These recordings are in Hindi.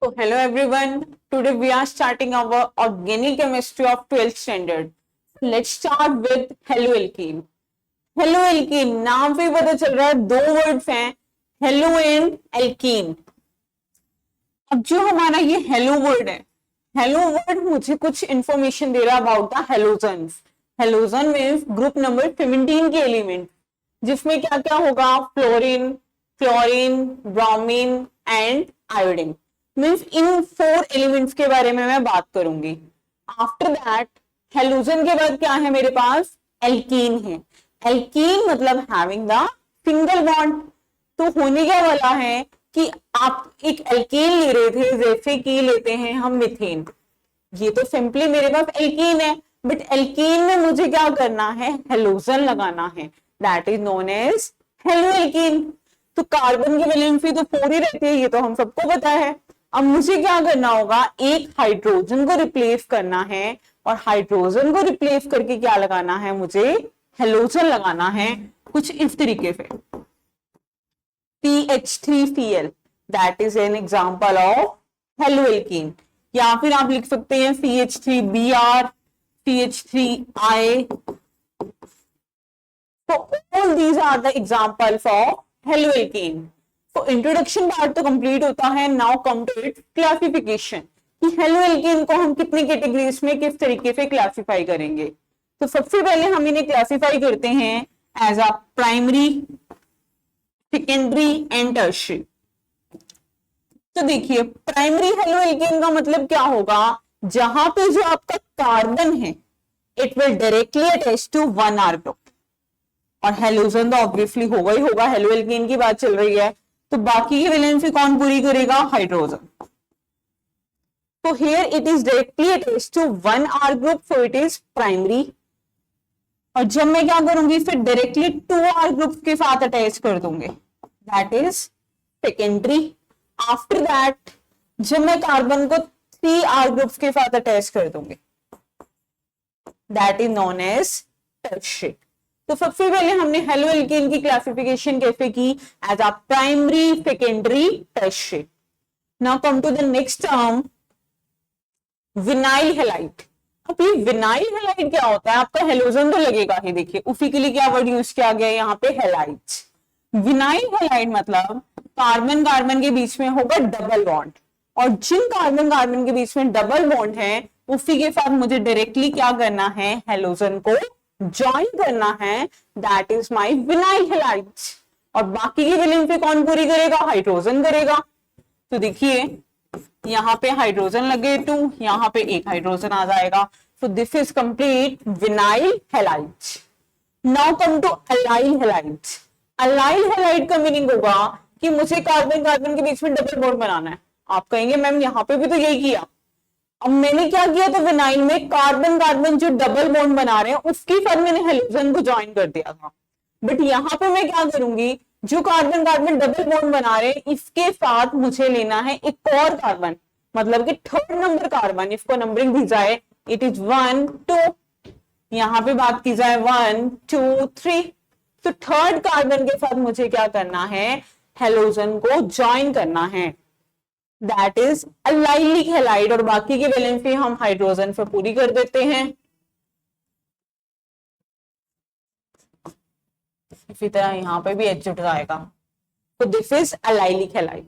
So hello everyone. Today we are starting our organic chemistry of 12th standard. Let's start with हेलोएल्कीन. हेलोएल्कीन नाम से ही पता चल रहा है दो वर्ड्स हैं, हेलो एंड एल्कीन. अब जो हमारा ये हेलो वर्ड है, हेलो वर्ड मुझे कुछ इंफॉर्मेशन दे रहा है about the halogens. Halogen means group number 17 के एलिमेंट, जिसमें क्या क्या होगा, fluorine, chlorine, bromine and iodine. Means in 4 elements के बारे में मैं बात करूंगी. आफ्टर दैट हेलोजन के बाद क्या है मेरे पास, एल्कीन है. एल्कीन मतलब हैविंग द सिंगल बॉन्ड. तो होने क्या वाला है कि आप एक एल्कीन ले रहे थे, जैसे कि लेते हैं हम मीथेन. ये तो सिंपली मेरे पास एल्कीन है, बट एल्कीन में मुझे क्या करना है, हेलोजन लगाना है. That is known as haloalkene. तो कार्बन की वैलेंसी तो 4 ही रहती है, ये तो हम सबको पता है. अब मुझे क्या करना होगा, एक हाइड्रोजन को रिप्लेस करना है, और हाइड्रोजन को रिप्लेस करके क्या लगाना है, मुझे हेलोजन लगाना है कुछ इस तरीके से. CH3Cl that is an example of haloalkene. या फिर आप लिख सकते हैं CH3Br, CH3I. So all these are the examples of हेलोएल्कीन. तो इंट्रोडक्शन पार्ट तो कंप्लीट होता है. Now come to it classification, कि हेलोएल्कीन को हम कितने कैटेगरीज में किस तरीके से क्लासिफाई करेंगे. तो सबसे पहले हम इन्हें क्लासिफाई करते हैं as a primary, secondary and tertiary. तो देखिए प्राइमरी हेलोएल्कीन का मतलब क्या होगा, जहां पे जो आपका कार्बन है it will directly attach to 1 R group. और हेलोजन तो ऑब्वियसली होगा ही होगा, हेलोएल्कीन की बात चल रही है. तो बाकी की वैलेंसी कौन पूरी करेगा, हाइड्रोजन. तो here it is directly attached to 1 R group, so it is primary. और जब मैं क्या करूंगी, फिर डायरेक्टली 2 R ग्रुप के साथ अटैच कर दूंगी, that is secondary. After that जब मैं कार्बन को 3 R ग्रुप के साथ अटैच कर दूंगी, that is known as tertiary. तो सबसे पहले हमने हेलोएल्कीन की क्लासिफिकेशन कैसे की, as a primary, secondary, tertiary. Now come to the next term, vinyl halide. अब ये विनाइल हैलाइड क्या होता है, आपका हेलोजन तो लगेगा ही. देखिए उसी के लिए क्या वर्ड यूज किया गया है यहाँ पे, हैलाइड्स. विनाइल हैलाइड मतलब कार्बन कार्बन के बीच में होगा डबल बॉन्ड, और जिन कार्बन कार्बन के बीच में डबल बॉन्ड है उसी के साथ मुझे डायरेक्टली क्या करना है, हेलोजन को ज्वाइन करना है, that is my vinyl halides. और बाकी की वैलेंसी कौन पूरी करेगा, हाइड्रोजन करेगा. तो देखिए यहाँ पे हाइड्रोजन लगे 2, यहाँ पे एक हाइड्रोजन आ जाएगा. So this is complete vinyl halides. Now come to allyl halides. Allyl halide का मीनिंग होगा कि मुझे कार्बन कार्बन के बीच में डबल बॉन्ड बनाना है. आप कहेंगे मैम यहाँ पे भी तो यही किया. अब मैंने क्या किया, तो विनाइल में कार्बन कार्बन जो डबल बॉन्ड बना रहे हैं उसके साथ मैंने हेलोजन को ज्वाइन कर दिया था. बट यहाँ पे मैं क्या करूंगी, जो कार्बन कार्बन डबल बॉन्ड बना रहे हैं इसके साथ मुझे लेना है एक और कार्बन, मतलब कि 3rd नंबर कार्बन. इसको नंबरिंग दी जाए, इट इज 1 2, यहाँ पे बात की जाए 1 2 3. तो 3rd कार्बन के साथ मुझे क्या करना है, हेलोजन को ज्वाइन करना है, दैट इज अलाइलिक हैलाइड. और बाकी की वैलेंसी हम हाइड्रोजन से पूरी कर देते हैं. इसी तरह यहां पे भी एच जुट जाएगा. तो this is allylic halide.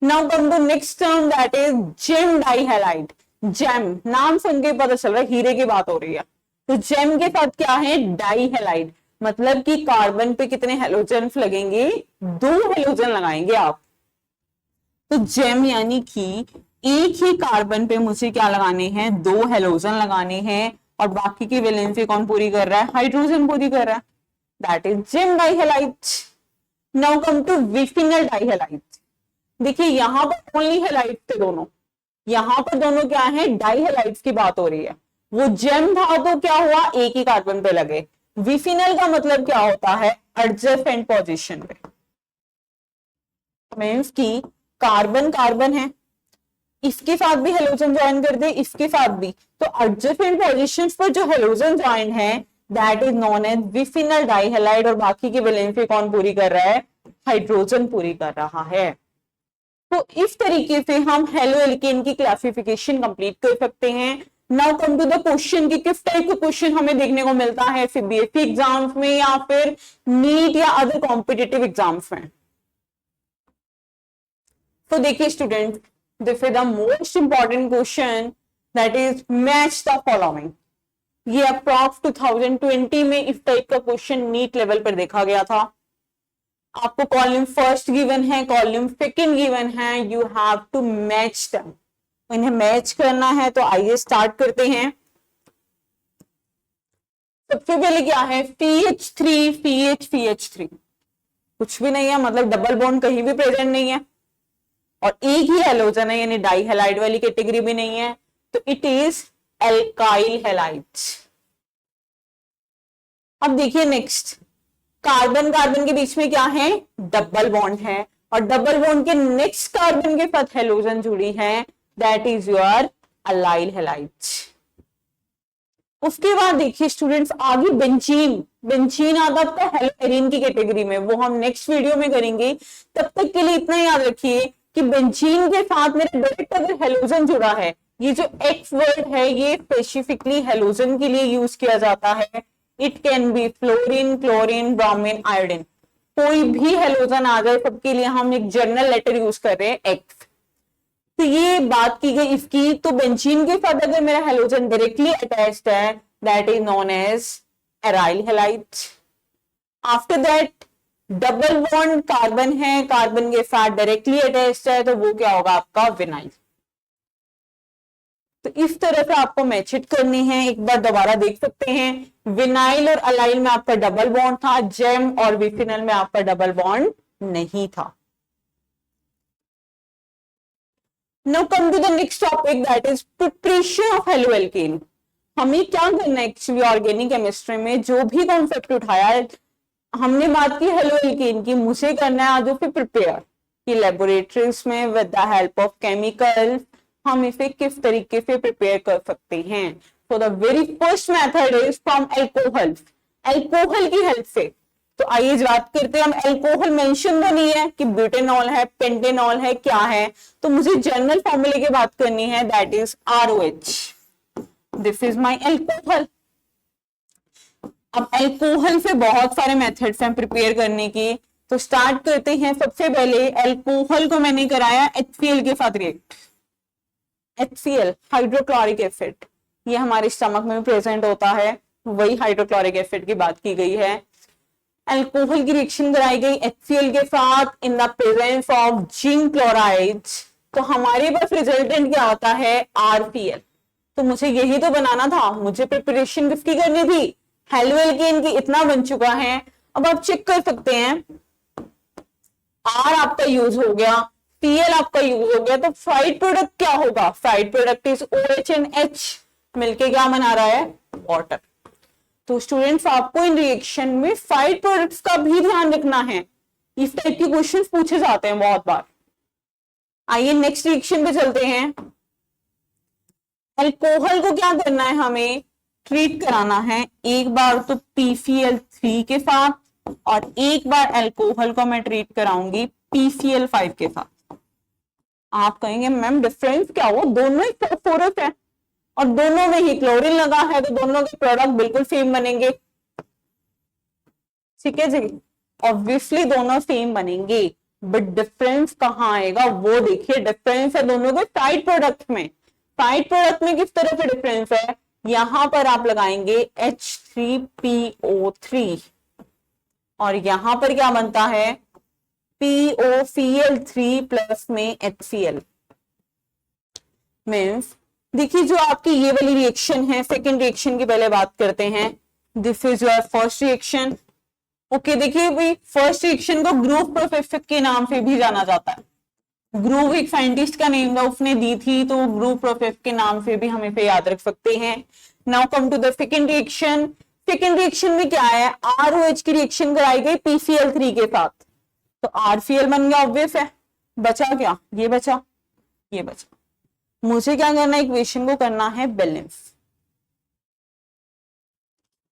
Now come to next term, that is gem dihalide. Gem नाम सुन के पता चल रहा है हीरे की बात हो रही है. तो जेम के साथ क्या है, डाइहैलाइड. मतलब कि कार्बन पे कितने हेलोजन लगेंगे, 2 हेलोजन लगाएंगे आप. तो जेम यानी कि एक ही कार्बन पे मुझे क्या लगाने हैं, 2 हेलोजन लगाने हैं. और बाकी की वैलेंसी कौन पूरी कर रहा है, हाइड्रोजन पूरी कर रहा है, that is gem dihalide. Now come to vicinal dihalide. देखिए यहां पर ओनली हैलाइड थे दोनों, यहां पर दोनों क्या है, डाइहैलाइड्स की बात हो रही है. वो जेम था तो क्या हुआ, एक ही कार्बन पे लगे. विफिनल का मतलब क्या होता है, एडजेसेंट पोजीशन पे. मींस की कार्बन कार्बन है, इसके साथ भी हेलोजन ज्वाइन कर दे, इसके साथ भी. तो एडजेसेंट पोजीशंस पर जो हेलोजन ज्वाइन है दैट इज नोन एज विफिनल डाइहैलाइड. और बाकी की वैलेंसी कौन पूरी कर रहा है, हाइड्रोजन पूरी कर रहा है. तो इस तरीके से हम हेलो एल्केन की क्लासिफिकेशन कंप्लीट कर सकते हैं। Now come to the question कि किस टाइप का क्वेश्चन हमें देखने को मिलता है सीबीएसई एग्जाम्स में या फिर नीट या अदर कॉम्पिटिटिव एग्जाम्स में। तो देखिए student, this is the most important question, that is match the following. ये अप्रॉक्स 2020 में इस टाइप का क्वेश्चन नीट लेवल पर देखा गया था। आपको कॉलम फर्स्ट गिवन है, कॉलम सेकंड गिवन है, you have to match them. इन्हें मैच करना है, तो आइए स्टार्ट करते हैं। सबसे पहले क्या है, CH3 CH3 कुछ भी नहीं है, मतलब डबल बॉन्ड कहीं भी प्रेजेंट नहीं है और एक ही हेलोजन है, यानी डाई हेलाइड वाली कैटेगरी भी नहीं है, तो इट इज एल्काइल हेलाइड्स। अब देखिए नेक्स्ट, कार्बन कार्बन के बीच में क्या है, डबल बॉन्ड है और डबल बॉन्ड के नेक्स्ट कार्बन के साथ हेलोजन जुड़ी है, that is your allyl halides. उसके बाद देखिए स्टूडेंट्स, आगे बेंजीन, बेंजीन आता आपका हेलोएरिन की कैटेगरी में, वो हम नेक्स्ट वीडियो में करेंगे। तब तक के लिए इतना याद रखिए कि बेंजीन के साथ मेरा डायरेक्ट अगर हेलोजन जुड़ा है, ये जो एक्स वर्ड है ये स्पेसिफिकली हेलोजन के लिए यूज किया जाता है। It can B fluorine, chlorine, bromine, iodine, कोई भी हेलोजन आ जाए, सबके लिए हम एक जनरल लेटर यूज कर रहे हैं एक्स। तो ये बात की गई इसकी, तो बेंजीन के साथ अगर मेरा हेलोजन डायरेक्टली अटैच्ड है, that is known as aryl halide. After that double bond carbon है, कार्बन के साथ डायरेक्टली अटैच्ड है, तो वो क्या होगा आपका विनाइल। तो इस तरह से आपको मैचिट करनी है, एक बार दोबारा देख सकते हैं। विनाइल और अलाइल में आपका डबल बॉन्ड था, जेम और विफिनल में आपका डबल बॉन्ड नहीं था। Now come to the next topic, that is preparation of haloalkane। हमें क्या करना है एक्चुअली ऑर्गेनिक केमिस्ट्री में, जो भी कॉन्सेप्ट उठाया है, हमने बात की हेलोएल्केन की, मुझे करना है आज उसे प्रिपेयर कि लेबोरेटरीज में with the help of chemical हम इसे किस तरीके से प्रिपेयर कर सकते हैं। So the very first method is from alcohol, alcohol की हेल्प से। तो आइए बात करते हैं, हम एल्कोहल मेंशन तो नहीं है कि ब्यूटेनॉल है, पेंटेनॉल है, क्या है, तो मुझे जनरल फॉर्मूले की बात करनी है, that is ROH। This is my alcohol. अब एल्कोहल से बहुत सारे मेथड्स हैं प्रिपेयर करने की, तो स्टार्ट करते हैं। सबसे पहले एल्कोहल को मैंने कराया HCl के साथ रिएक्ट। HCl हाइड्रोक्लोरिक एसिड, ये हमारे स्टमक में प्रेजेंट होता है, वही हाइड्रोक्लोरिक एसिड की बात की गई है। एल्कोहल की रिएक्शन कराई गई HCl के साथ in the presence of zinc chloride, तो हमारे पास रिजल्टेंट क्या होता है, RPL। तो मुझे यही तो बनाना था, मुझे प्रिपरेशन किसकी करनी थी, हेलोएल्केन की। इतना बन चुका है, अब आप चेक कर सकते हैं, R आपका यूज हो गया, Cl आपका यूज हो गया, तो साइड प्रोडक्ट क्या होगा, side product is OH and H, मिलके क्या बना रहा है, वाटर। तो स्टूडेंट्स आपको इन रिएक्शन में साइड प्रोडक्ट्स का भी ध्यान रखना है, इस टाइप के क्वेश्चन पूछे जाते हैं बहुत बार। आइए नेक्स्ट रिएक्शन पे चलते हैं। अल्कोहल को क्या करना है, हमें ट्रीट कराना है, एक बार तो PCl3 के साथ और एक बार अल्कोहल को मैं ट्रीट कराऊंगी PCl5 के साथ। आप कहेंगे मैम डिफरेंस क्या हुआ, दोनों ही फॉस्फोरस है और दोनों में ही क्लोरीन लगा है, तो दोनों के प्रोडक्ट बिल्कुल सेम बनेंगे। ठीक है जी, ऑब्वियसली दोनों सेम बनेंगे, बट डिफरेंस कहाँ आएगा वो देखिए। डिफरेंस है दोनों के साइड प्रोडक्ट में। साइड प्रोडक्ट में किस तरह से डिफरेंस है, यहां पर आप लगाएंगे H3PO3 और यहां पर क्या बनता है, POCl3 प्लस में HCl। मीन्स देखिए जो आपकी ये वाली रिएक्शन है, सेकेंड रिएक्शन की पहले बात करते हैं। This is your first reaction. Okay, देखिए भाई फर्स्ट रिएक्शन को ग्रूव प्रोसेस के नाम से भी जाना जाता है। ग्रूव एक साइंटिस्ट का नेम था, उसने दी थी, तो ग्रूव प्रोसेस के नाम से भी हम इसे याद रख सकते हैं। Now come to the second reaction. Second reaction में क्या है, ROH की रिएक्शन कराई गई PCl3 के साथ, तो RCl बन गया, ऑब्वियस है। बचा क्या, ये बचा, ये बचा। मुझे क्या करना है, इक्वेशन को करना है बैलेंस,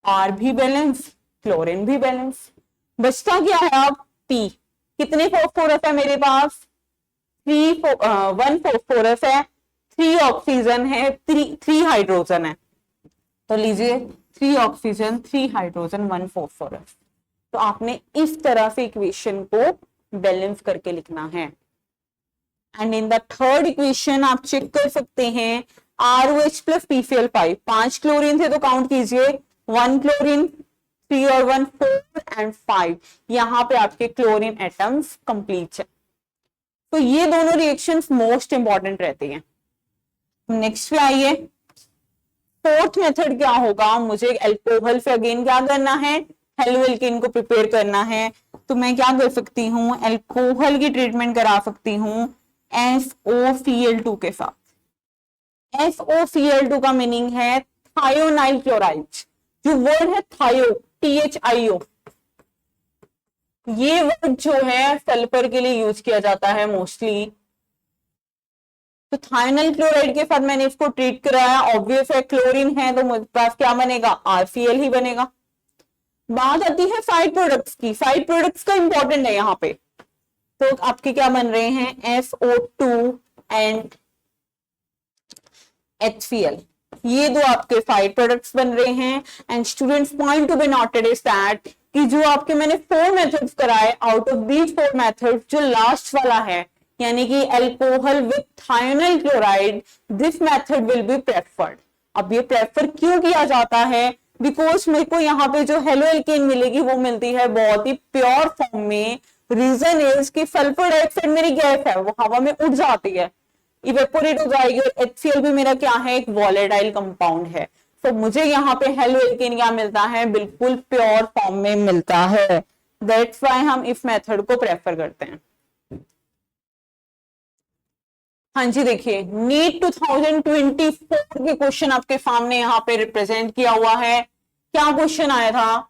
R भी बैलेंस, क्लोरीन भी बैलेंस। बचता क्या है अब, P। कितने फॉस्फोरस है मेरे पास, 1 फॉस्फोरस है, 3 ऑक्सीजन है, 3 हाइड्रोजन है। तो लीजिए 3 ऑक्सीजन, 3 हाइड्रोजन, 1 फॉस्फोरस। तो आपने इस तरह से इक्वेशन को बैलेंस करके लिखना है। And in the third equation आप चेक कर सकते हैं ROH प्लस PCl5, 5 क्लोरीन थे तो काउंट कीजिए, 1 क्लोरीन, 3 और 1 4 एंड 5। यहां पे आपके क्लोरीन एटम्स कंप्लीट है। तो ये दोनों रिएक्शंस मोस्ट इंपॉर्टेंट रहती हैं। नेक्स्ट पे आइए, फोर्थ मेथड क्या होगा, मुझे अल्कोहल से अगेन क्या करना है, हेलोएल्केन को प्रिपेयर करना है। तो मैं क्या कर सकती हूँ, अल्कोहल की ट्रीटमेंट करा सकती हूँ SOCl2 के साथ। SOCl2 का मीनिंग है थायोनाइल क्लोराइड। जो वर्ड है थायो, THIO, ये वर्ड जो है सल्फर के लिए यूज किया जाता है मोस्टली। तो थायोनाइल क्लोराइड के साथ मैंने इसको ट्रीट कराया, ऑब्वियस है क्लोरीन है तो मेरे पास क्या बनेगा, RCl ही बनेगा। बात आती है साइड प्रोडक्ट्स की, साइड प्रोडक्ट्स का इंपॉर्टेंट है यहाँ पे। तो आपके क्या बन रहे हैं, SO2 एंड HCl, ये दो आपके साइड प्रोडक्ट्स बन रहे हैं। And students point to be noted is that कि जो आपके मैंने 4 मेथड्स कराए, आउट ऑफ दीज 4 मेथड्स जो लास्ट वाला है यानी कि alcohol with thionyl chloride, this method will be preferred. अब ये प्रेफर क्यों किया जाता है, बिकॉज मेरे को यहाँ पे जो हेलोएल्केन मिलेगी वो मिलती है बहुत ही प्योर फॉर्म में। रीजन इज कि सल्फर डाइऑक्साइड मेरी गैस है, वो हवा में उड़ जाती है, इवेपोरेट हो जाएगी, और HCl भी मेरा क्या है, एक वॉलेटाइल कंपाउंड है। तो मुझे यहाँ पे हेलोएल्केन क्या मिलता है, बिल्कुल प्योर फॉर्म में मिलता है। दैट्स व्हाई हम इस मेथड को प्रेफर करते हैं। हाँ जी, देखिए नीट 2024 के क्वेश्चन आपके सामने यहाँ पे रिप्रेजेंट किया हुआ है। क्या क्वेश्चन आया था,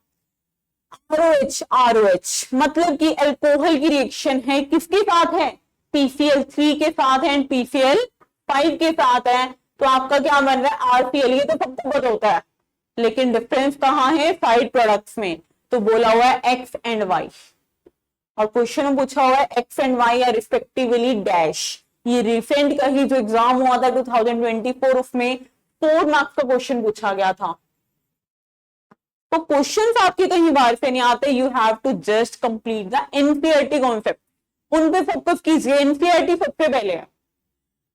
ROH मतलब कि अल्कोहल की रिएक्शन है, किसके साथ है, PCl3 के साथ है एंड PCl5 के साथ है। तो आपका क्या बन रहा है, RCl। ये तो सबको पता होता है, लेकिन डिफरेंस कहाँ है, साइड प्रोडक्ट्स में। तो बोला हुआ है X एंड Y, और क्वेश्चन में पूछा हुआ है X and Y are respectively dash. ये रिसेंट का ही जो एग्जाम हुआ था 2024, उसमें 4 मार्क्स का क्वेश्चन पूछा गया था। तो क्वेश्चंस आपके कहीं बाहर से नहीं आते, you have to just complete the NCERT concept, उन पे फोकस कीजिए। एनसीईआरटी सबसे पहले है।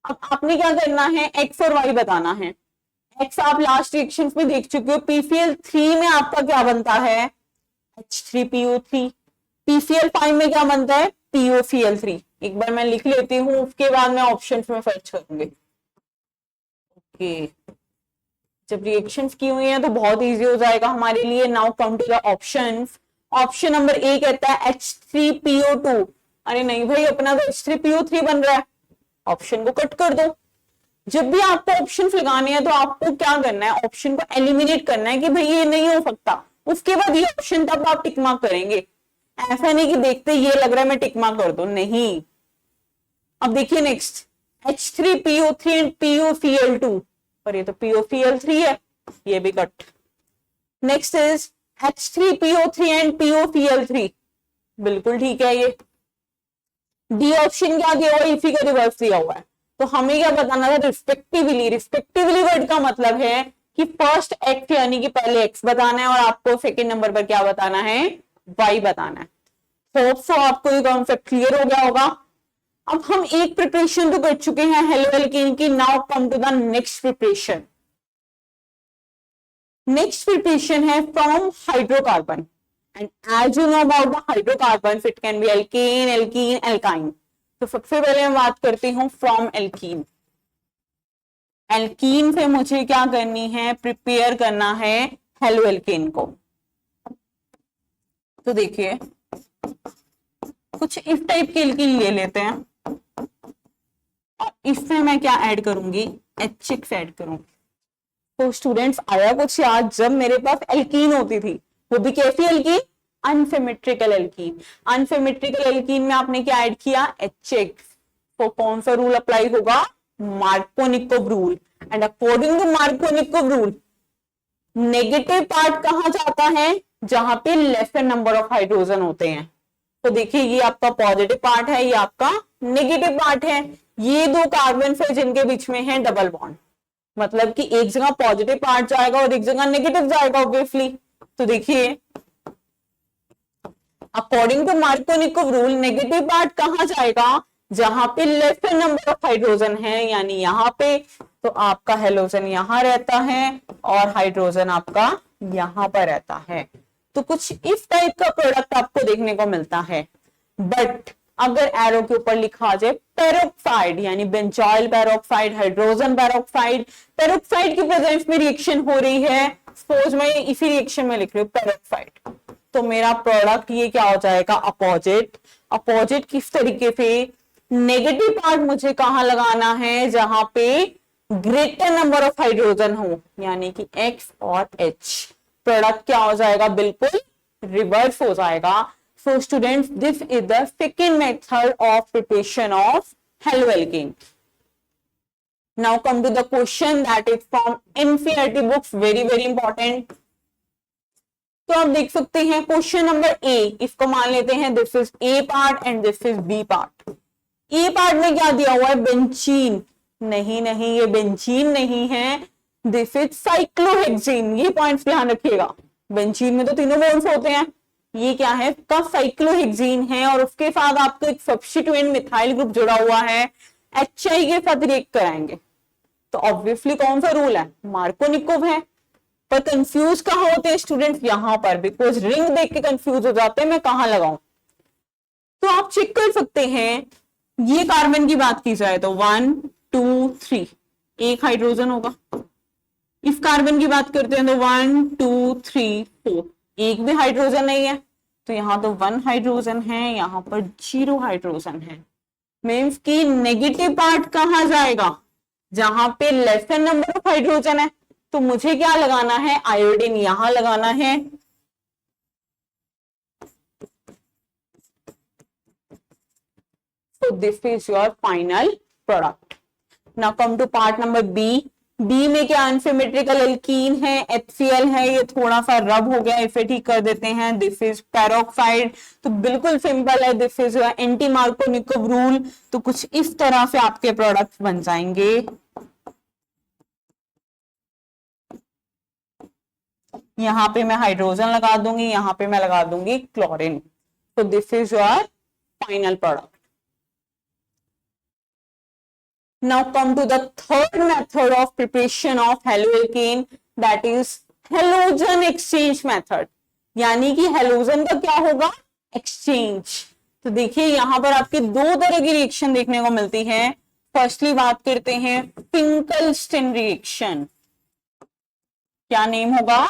अब आपने क्या करना है, X और Y बताना है। X आप लास्ट रिएक्शंस में देख चुके हो, PCl3 में आपका क्या बनता है, H3PO3। PCl5 में क्या बनता है, POCl3। एक बार मैं लिख लेती हूँ, उसके बाद मैं ऑप्शन में सर्च करूंगी। ओके, जब रिएक्शंस की हुई हैं तो बहुत इजी हो जाएगा हमारे लिए। Now come to the options. Option number A कहता है H3PO2। अरे नहीं भाई, अपना तो H3PO3 बन रहा है, ऑप्शन को कट कर दो। जब भी आपको ऑप्शन लगाने हैं तो आपको क्या करना है, ऑप्शन को एलिमिनेट करना है कि भाई ये नहीं हो सकता, उसके बाद ये ऑप्शन तब आप टिक मार्क करेंगे। ऐसा नहीं कि देखते ये लग रहा है मैं टिक मार्क कर दूं, नहीं। अब देखिए नेक्स्ट, H3PO3 एंड POCl2, पर ये तो POCl3 है, ये भी cut. Next is H3PO3 and POCl3, बिल्कुल ठीक है। ये डी ऑप्शन क्या दिया हुआ है, इसी का रिवर्स दिया हुआ है। तो हमें क्या बताना था, रिस्पेक्टिवली। रिस्पेक्टिवली वर्ड का मतलब है कि फर्स्ट एक्स यानी कि पहले एक्स बताना है, और आपको सेकंड नंबर पर क्या बताना है, वाई बताना है। होप सो आपको ये कॉन्सेप्ट क्लियर हो गया होगा। अब हम एक प्रिपरेशन तो कर चुके हैं हेलोएल्केन की, now come to the next preparation. Next preparation है from hydrocarbon, and as you know about the hydrocarbon, it can be alkane, alkene, alkyne. तो सबसे पहले मैं बात करती हूं फ्रॉम एल्कीन। एल्कीन से मुझे क्या करनी है, प्रिपेयर करना है हेलोएल्केन को। तो देखिए कुछ इस टाइप के एल्कीन ले लेते हैं, और इसमें मैं क्या ऐड करूंगी, HX ऐड करूंगी। तो स्टूडेंट्स आया कुछ याद, जब मेरे पास एल्कीन होती थी, वो भी कैसी alkene, unsymmetrical alkene. Unsymmetrical alkene में आपने क्या ऐड किया, HX। तो कौन सा रूल अप्लाई होगा, Markovnikov rule. And according to Markovnikov rule, negative part कहां जाता है, जहां पे लेसर नंबर ऑफ हाइड्रोजन होते हैं। तो देखिए ये आपका पॉजिटिव पार्ट है, ये आपका नेगेटिव पार्ट है, ये दो कार्बन फिर जिनके बीच में है डबल बॉन्ड, मतलब कि एक जगह पॉजिटिव पार्ट जाएगा और एक जगह नेगेटिव जाएगा ऑब्वियसली। तो देखिए according to Markovnikov rule negative part कहां जाएगा, जहां पे लेस नंबर ऑफ हाइड्रोजन है, यानी यहाँ पे, तो आपका हेलोजन यहां रहता है और हाइड्रोजन आपका यहां पर रहता है। तो कुछ इस टाइप का प्रोडक्ट आपको देखने को मिलता है। बट अगर एरो के ऊपर लिखा आ जाए पेरोक्साइड, यानी benzoyl peroxide, hydrogen peroxide, peroxide की प्रेजेंस में रिएक्शन हो रही है, सपोज मैं इसी रिएक्शन में लिख रही हूँ पेरोक्साइड, तो मेरा प्रोडक्ट ये क्या हो जाएगा, अपोजिट। अपोजिट किस तरीके से, नेगेटिव पार्ट मुझे कहां लगाना है, जहां पे ग्रेटर नंबर ऑफ हाइड्रोजन हो, यानी कि X और H। प्रोडक्ट क्या हो जाएगा, बिल्कुल रिवर्स हो जाएगा। So students, this is the second method of preparation of haloalkane. Now come to the question that is from NCERT books, very important. तो आप देख सकते हैं क्वेश्चन नंबर ए, इसको मान लेते हैं this is A part and this is B part. A part में क्या दिया हुआ है, बेंजीन, नहीं ये बेंजीन नहीं है, दिस इज साइक्लोहेक्सीन। ये पॉइंट्स ध्यान रखिएगा, बेंजीन में तो तीनों बॉन्ड्स होते हैं, ये क्या है का साइक्लोहेक्सीन है और उसके साथ आपको एक सब्स्टिट्यूएंट मिथाइल ग्रुप जुड़ा हुआ है, HI के साथ रिएक्ट कराएंगे। तो ऑब्वियसली कौन सा रूल है, मार्कोनिकोव है। पर कंफ्यूज कहां होते हैं स्टूडेंट्स, यहां पर, बिकॉज रिंग देख के कंफ्यूज हो जाते हैं मैं कहां लगाऊं। तो आप चेक कर सकते हैं, ये कार्बन की बात की जाए तो 1 2 3 एक हाइड्रोजन होगा। इस कार्बन की बात करते हैं तो 1 2 3 4 एक भी हाइड्रोजन नहीं है, तो यहां तो 1 हाइड्रोजन है, यहां पर 0 हाइड्रोजन है। मीन्स की नेगेटिव पार्ट कहां जाएगा, जहां पे लेसन नंबर ऑफ हाइड्रोजन है। तो मुझे क्या लगाना है, आयोडीन यहां लगाना है। So this is your final product. Now come to part number B. B में क्या अनसिमेट्रिकल एल्कीन है, HCl है, ये थोड़ा सा रब हो गया, इसे ठीक कर देते हैं। दिस इज पेरोक्साइड, तो बिल्कुल सिंपल है, this is anti Markovnikov rule. तो कुछ इस तरह से आपके प्रोडक्ट्स बन जाएंगे। यहां पे मैं हाइड्रोजन लगा दूंगी, यहां पे मैं लगा दूंगी क्लोरीन। तो this is your final product. Now come to the third method of preparation of haloalkane, that is halogen exchange method। यानी कि हेलोजन का क्या होगा, एक्सचेंज। तो देखिए यहां पर आपकी दो तरह की रिएक्शन देखने को मिलती है। फर्स्टली बात करते हैं फिंकलस्टीन रिएक्शन, क्या नेम होगा,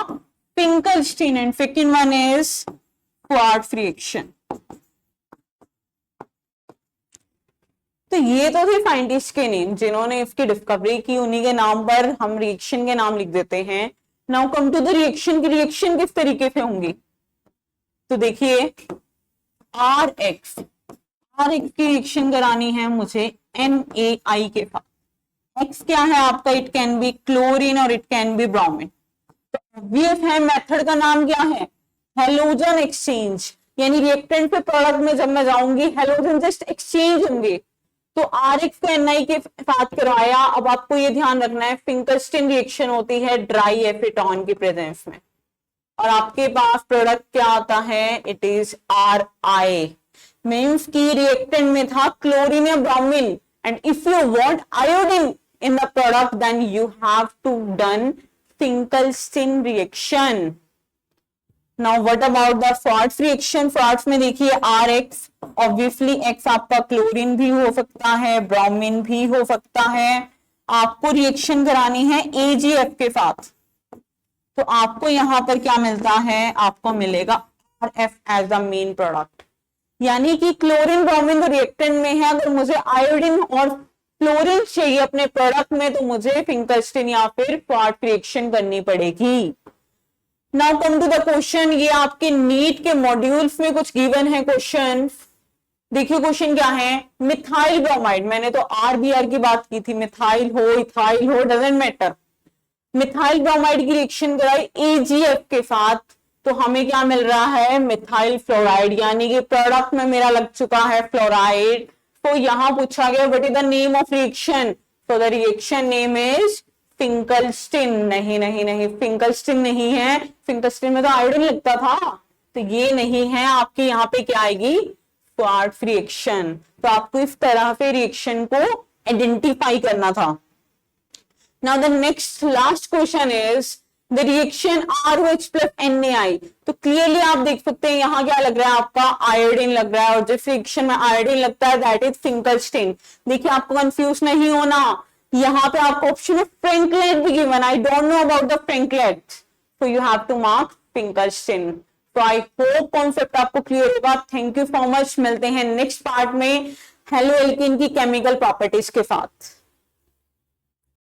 Finkelstein, and second one is quartz reaction. तो ये तो थे साइंटिस्ट के नेम जिन्होंने इसकी डिस्कवरी की, उन्हीं के नाम पर हम रिएक्शन के नाम लिख देते हैं। Now come to the reaction की रिएक्शन किस तरीके से होंगी। तो देखिए RX की रिएक्शन करानी है मुझे NaI के साथ। X क्या है आपका, इट कैन बी क्लोरीन और इट कैन बी ब्रोमीन। तो ऑब्वियस है मेथड का नाम क्या है, हेलोजन एक्सचेंज। यानी रिएक्टेंट पे प्रोडक्ट में जब मैं जाऊंगी हेलोजन जस्ट एक्सचेंज होंगे। तो RX को NI के साथ करवाया। अब आपको ये ध्यान रखना है फिंकलस्टीन रिएक्शन होती है ड्राई एसीटोन की प्रेजेंस में, और आपके पास प्रोडक्ट क्या आता है, इट इज RI। मीन्स की रिएक्टेंट में था क्लोरीन या bromine, and if you want iodine in the product then you have to done Finkelstein reaction. Now what about the quartz reaction. Quartz में देखिए RX, ऑब्वियसली X आपका क्लोरीन भी हो सकता है, ब्रोमीन भी हो सकता है। आपको रिएक्शन करानी है AgF के साथ, तो आपको यहां पर क्या मिलता है, आपको मिलेगा RF as the main product. यानी कि क्लोरीन ब्रोमीन तो रिएक्टेंट में है, अगर मुझे आयोडीन और क्लोरीन चाहिए अपने प्रोडक्ट में तो मुझे फिंकलस्टीन या फिर क्वार्ट्ज रिएक्शन करनी पड़ेगी। Now come to the question. ये आपके नीट के मॉड्यूल्स में कुछ गिवन है क्वेश्चन। देखिए क्वेश्चन क्या है, मिथाइल ब्रोमाइड, मैंने तो RBr की बात की थी, मिथाइल हो इथाइल हो डजंट मैटर। मिथाइल ब्रोमाइड की रिएक्शन कराई AgF के साथ, तो हमें क्या मिल रहा है, मिथाइल फ्लोराइड। यानी कि प्रोडक्ट में मेरा लग चुका है फ्लोराइड। तो यहाँ पूछा गया what is the name of reaction, तो the reaction name is Finkelstein. नहीं नहीं नहीं, फिंकलस्टीन नहीं है, फिंकलस्टीन में तो आयोडीन लगता था, तो ये नहीं है आपके। यहाँ पे क्या आएगी, क्वार्ट्ज रिएक्शन। तो आपको इस तरह से रिएक्शन को आइडेंटिफाई करना था। Now the next last question is the reaction ROH plus NaI। तो क्लियरली आप देख सकते हैं यहाँ क्या लग रहा है, आपका आयोडीन लग रहा है, और जिस रिएक्शन में आयोडीन लगता है दैट इज फिंकलस्टीन। देखिए आपको कंफ्यूज नहीं होना, यहाँ पे आपको ऑप्शन ऑफ फ्रैंकलेट भी given, I don't know about the Frankland, so you have to mark Finkelstein. तो आई होप कॉन्सेप्ट आपको क्लियर होगा। थैंक यू सो मच, मिलते हैं नेक्स्ट पार्ट में हेलो एल्कीन की केमिकल प्रॉपर्टीज के साथ।